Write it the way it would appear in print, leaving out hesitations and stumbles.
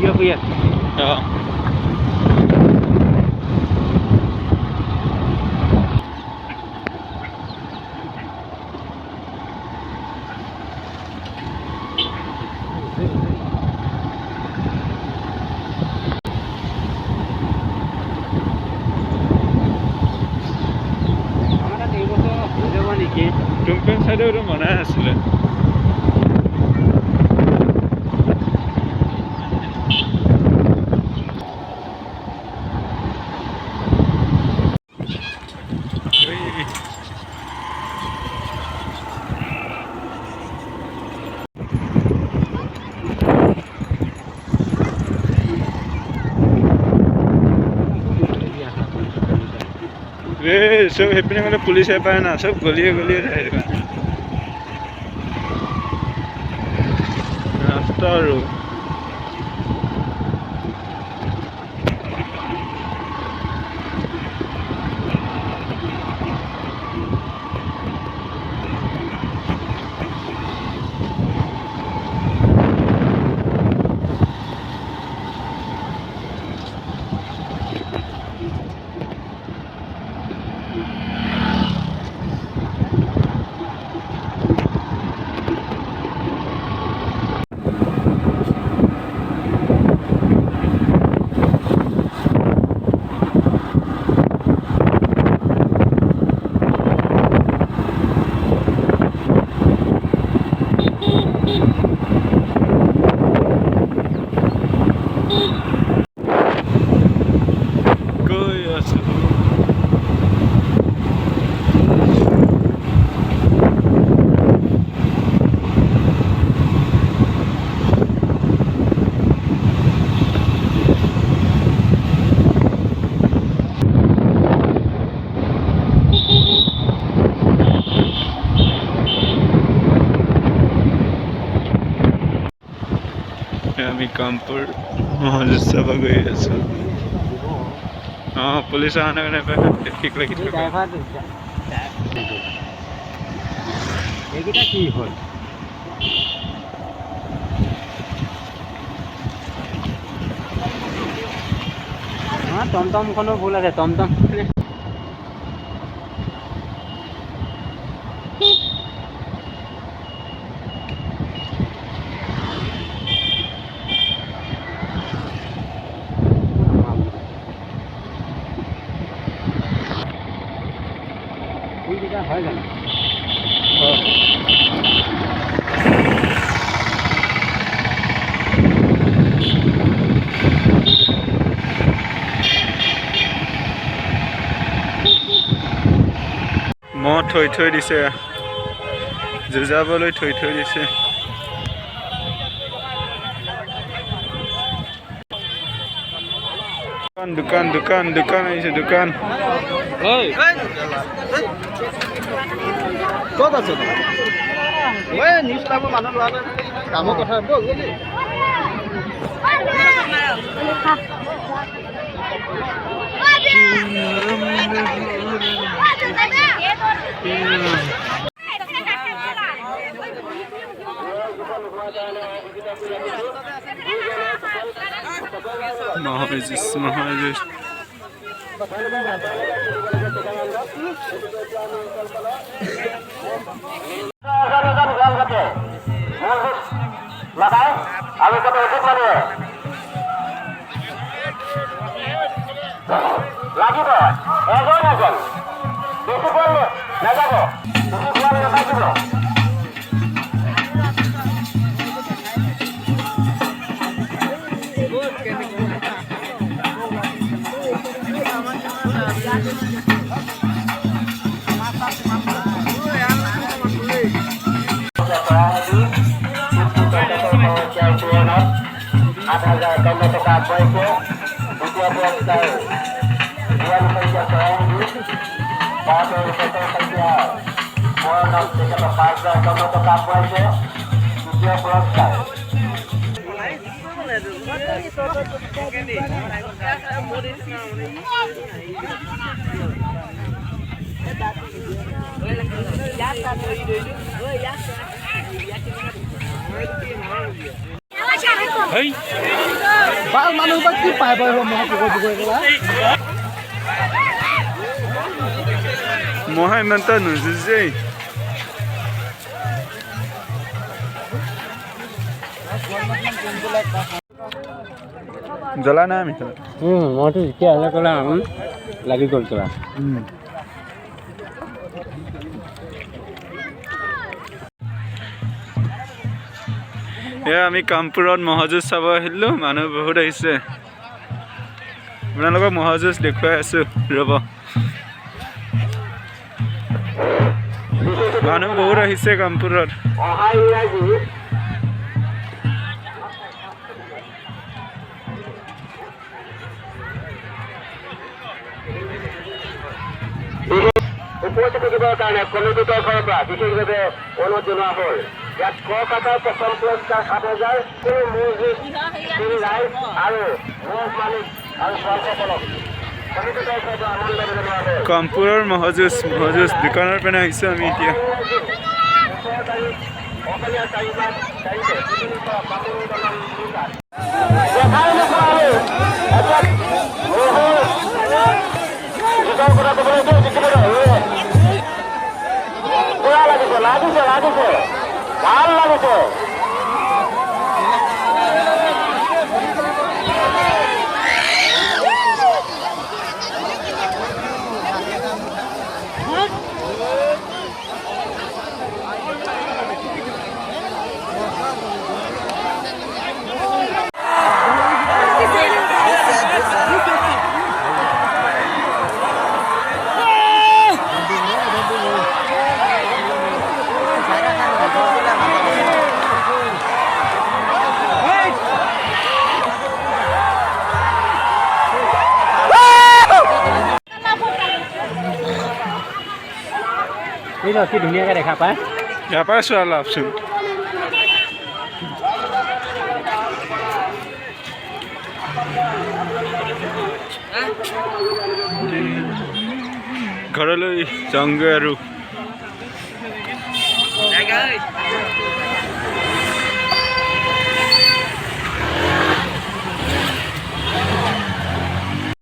Video' কৰি আছে টুমটুম চাইডেও বনাই আছিলে सब हेपने मतलब पुलिस है पाए ना सब गलिए गलिए जाए रास्ता और আমি কামপুর মহোৎসৱ গৈ আছো পুলিচ অহা নাই ঠিক লাগি এইকেইটা কি হ'ল টমটমখনো ভুল আছে টমটম হয় জানো মহ থৈ দিছে যুঁজাবলৈ থৈ দিছে দোকান দোকান দোকান আহিছে দোকান ক'ত আছে নিউজ লাভ মানুহ লোৱা নাই কামৰ কথা মহারাজ লাগিব এজন এজন বেশি করলে না যাব বেশি করলে না যাব Hey! Bal মানুহ বা কি পাই পাই মই পুকুৰ গলা মহাই মানটা নুজুজে জ্বলা না আমি মইতো যেতিয়া আহিলে ক'লে আমি লাগি গ'ল তোলা আমি কামপুৰত মহজুজ চাব আহিলো মানুহ বহুত আহিছে আপোনালোকক মহজুজ দেখুৱাই আছো ৰ'ব মানুহ বহুত আহিছে কামপুৰত উপস্থিত থাকিবৰ কাৰণে কমিটিৰ তৰফৰ পৰা বিশেষভাৱে অনুৰোধ জনোৱা হ'ল ইয়াত কলকাতাৰ প্ৰথম পুৰস্কাৰ ৭,০০০ কোনো মছজিদ তিনি ৰাইজ আৰু মঠ মালিক আৰু সৰ্বসকলক কমিটিৰ তৰফৰ পৰা আনন্দ জনোৱা হ'ল কামপুৰৰ মহজুজ দোকানৰ পৰা আহিছো আমি এতিয়া অসমীয়া চাৰিবাৰ চাৰিতে লাগিছে ভাল লাগিছে কি ধুনীয়াকৈ দেখা পায় ইয়াৰ পৰাই চোৱা লাভচোন ঘৰলৈ যাওঁগৈ আৰু